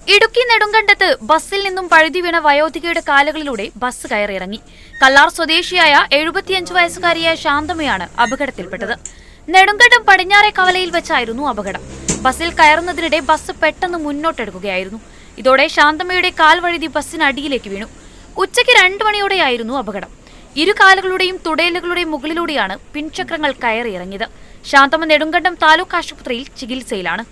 ഇടുക്കി നെടുങ്കണ്ടത്ത് ബസ്സിൽ നിന്നും പഴുതി വീണ വയോധികയുടെ കാലുകളിലൂടെ ബസ് കയറിയിറങ്ങി. കല്ലാർ സ്വദേശിയായ 75 വയസ്സുകാരിയായ ശാന്തമ്മയാണ് അപകടത്തിൽപ്പെട്ടത്. നെടുങ്കണ്ടം പടിഞ്ഞാറെ കവലയിൽ വെച്ചായിരുന്നു അപകടം. ബസ്സിൽ കയറുന്നതിനിടെ ബസ് പെട്ടെന്ന് മുന്നോട്ടെടുക്കുകയായിരുന്നു. ഇതോടെ ശാന്തമ്മയുടെ കാൽ വഴുതി ബസ്സിനടിയിലേക്ക് വീണു. ഉച്ചയ്ക്ക് 2 മണിയോടെയായിരുന്നു അപകടം. ഇരു കാലുകളുടെയും തുടയലുകളുടെയും മുകളിലൂടെയാണ് പിൻചക്രങ്ങൾ കയറിയിറങ്ങിയത്. ശാന്തമ്മ നെടുങ്കണ്ടം താലൂക്ക് ആശുപത്രിയിൽ ചികിത്സയിലാണ്.